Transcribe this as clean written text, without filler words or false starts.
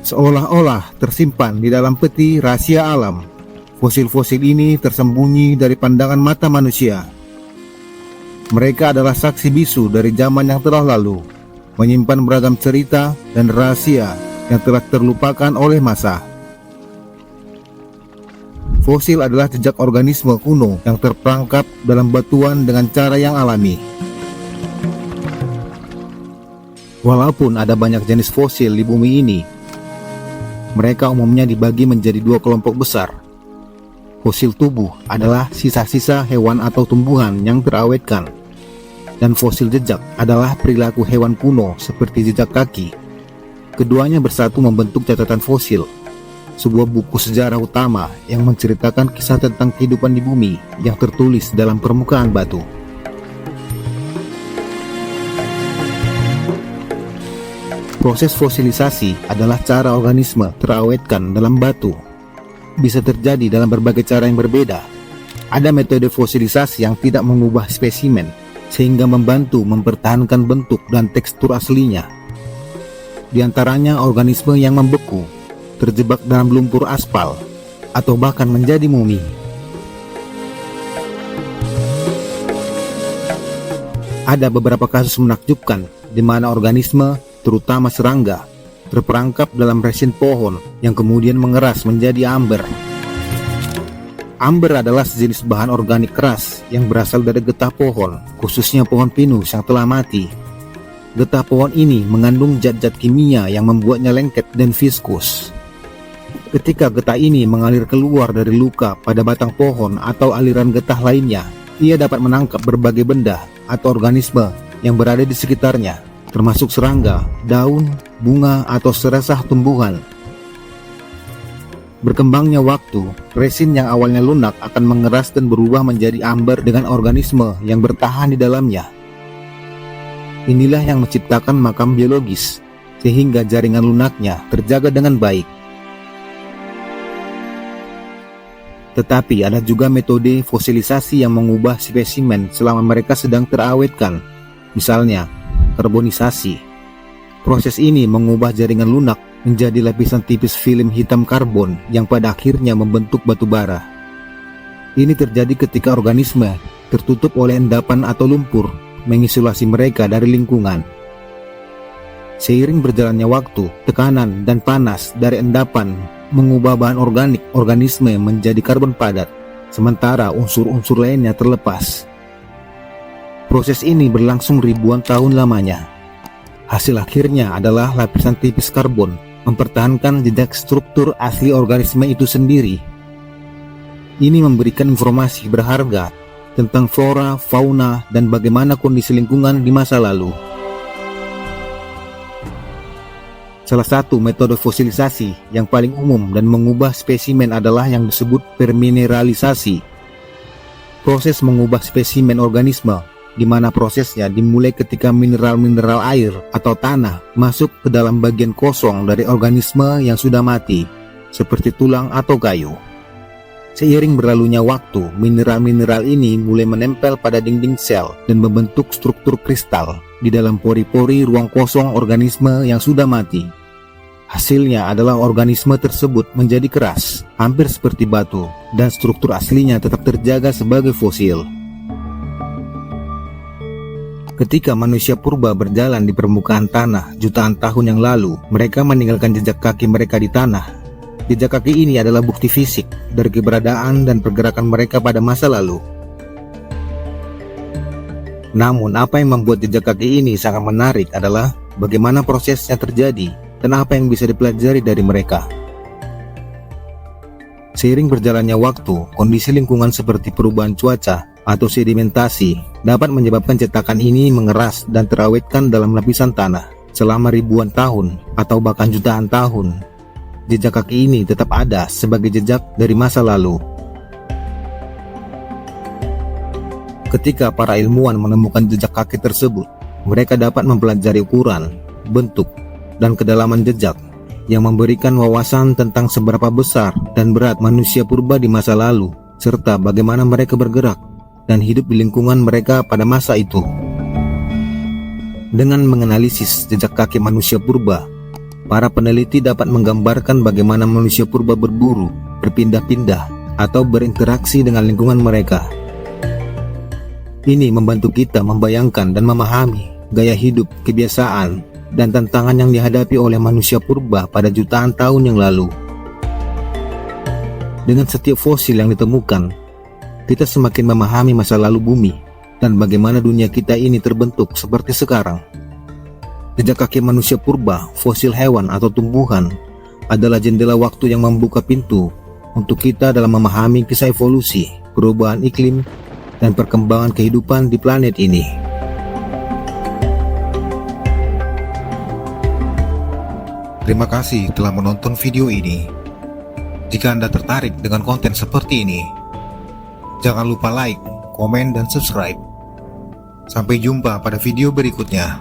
seolah-olah tersimpan di dalam peti rahasia alam. Fosil-fosil ini tersembunyi dari pandangan mata manusia. Mereka adalah saksi bisu dari zaman yang telah lalu, menyimpan beragam cerita dan rahasia yang telah terlupakan oleh masa. Fosil adalah jejak organisme kuno yang terperangkap dalam batuan dengan cara yang alami. Walaupun ada banyak jenis fosil di bumi ini, mereka umumnya dibagi menjadi dua kelompok besar. Fosil tubuh adalah sisa-sisa hewan atau tumbuhan yang terawetkan, dan fosil jejak adalah perilaku hewan kuno seperti jejak kaki. Keduanya bersatu membentuk catatan fosil, sebuah buku sejarah utama yang menceritakan kisah tentang kehidupan di bumi yang tertulis dalam permukaan batu. Proses fosilisasi adalah cara organisme terawetkan dalam batu. Bisa terjadi dalam berbagai cara yang berbeda. Ada metode fosilisasi yang tidak mengubah spesimen, sehingga membantu mempertahankan bentuk dan tekstur aslinya. Di antaranya organisme yang membeku, terjebak dalam lumpur aspal, atau bahkan menjadi mumi. Ada beberapa kasus menakjubkan di mana organisme, terutama serangga, terperangkap dalam resin pohon yang kemudian mengeras menjadi amber. Amber adalah sejenis bahan organik keras yang berasal dari getah pohon, khususnya pohon pinus yang telah mati. Getah pohon ini mengandung zat-zat kimia yang membuatnya lengket dan viskus. Ketika getah ini mengalir keluar dari luka pada batang pohon atau aliran getah lainnya, ia dapat menangkap berbagai benda atau organisme yang berada di sekitarnya, termasuk serangga, daun, bunga, atau seresah tumbuhan. Berkembangnya waktu, resin yang awalnya lunak akan mengeras dan berubah menjadi amber dengan organisme yang bertahan di dalamnya. Inilah yang menciptakan makam biologis, sehingga jaringan lunaknya terjaga dengan baik. Tetapi ada juga metode fosilisasi yang mengubah spesimen selama mereka sedang terawetkan, misalnya karbonisasi. Proses ini mengubah jaringan lunak menjadi lapisan tipis film hitam karbon yang pada akhirnya membentuk batu bara. Ini terjadi ketika organisme tertutup oleh endapan atau lumpur mengisolasi mereka dari lingkungan. Seiring berjalannya waktu, tekanan dan panas dari endapan mengubah bahan organik organisme menjadi karbon padat, sementara unsur-unsur lainnya terlepas. Proses ini berlangsung ribuan tahun lamanya. Hasil akhirnya adalah lapisan tipis karbon mempertahankan jejak struktur asli organisme itu sendiri. Ini memberikan informasi berharga tentang flora, fauna, dan bagaimana kondisi lingkungan di masa lalu. Salah satu metode fosilisasi yang paling umum dan mengubah spesimen adalah yang disebut permineralisasi. Proses mengubah spesimen organisme, di mana prosesnya dimulai ketika mineral-mineral air atau tanah masuk ke dalam bagian kosong dari organisme yang sudah mati, seperti tulang atau kayu. Seiring berlalunya waktu, mineral-mineral ini mulai menempel pada dinding sel dan membentuk struktur kristal di dalam pori-pori ruang kosong organisme yang sudah mati. Hasilnya adalah organisme tersebut menjadi keras, hampir seperti batu, dan struktur aslinya tetap terjaga sebagai fosil. Ketika manusia purba berjalan di permukaan tanah jutaan tahun yang lalu, mereka meninggalkan jejak kaki mereka di tanah. Jejak kaki ini adalah bukti fisik dari keberadaan dan pergerakan mereka pada masa lalu. Namun, apa yang membuat jejak kaki ini sangat menarik adalah bagaimana prosesnya terjadi dan apa yang bisa dipelajari dari mereka. Seiring berjalannya waktu, kondisi lingkungan seperti perubahan cuaca atau sedimentasi dapat menyebabkan cetakan ini mengeras dan terawetkan dalam lapisan tanah selama ribuan tahun atau bahkan jutaan tahun. Jejak kaki ini tetap ada sebagai jejak dari masa lalu. Ketika para ilmuwan menemukan jejak kaki tersebut, mereka dapat mempelajari ukuran, bentuk, dan kedalaman jejak yang memberikan wawasan tentang seberapa besar dan berat manusia purba di masa lalu, serta bagaimana mereka bergerak dan hidup di lingkungan mereka pada masa itu. Dengan menganalisis jejak kaki manusia purba, Para peneliti dapat menggambarkan bagaimana manusia purba berburu, berpindah-pindah, atau berinteraksi dengan lingkungan mereka. Ini membantu kita membayangkan dan memahami gaya hidup, kebiasaan, dan tantangan yang dihadapi oleh manusia purba pada jutaan tahun yang lalu. Dengan setiap fosil yang ditemukan, kita semakin memahami masa lalu bumi dan bagaimana dunia kita ini terbentuk seperti sekarang. Jejak kaki manusia purba, fosil hewan atau tumbuhan adalah jendela waktu yang membuka pintu untuk kita dalam memahami kisah evolusi, perubahan iklim, dan perkembangan kehidupan di planet ini. Terima kasih telah menonton video ini. Jika Anda tertarik dengan konten seperti ini, jangan lupa like, komen, dan subscribe. Sampai jumpa pada video berikutnya.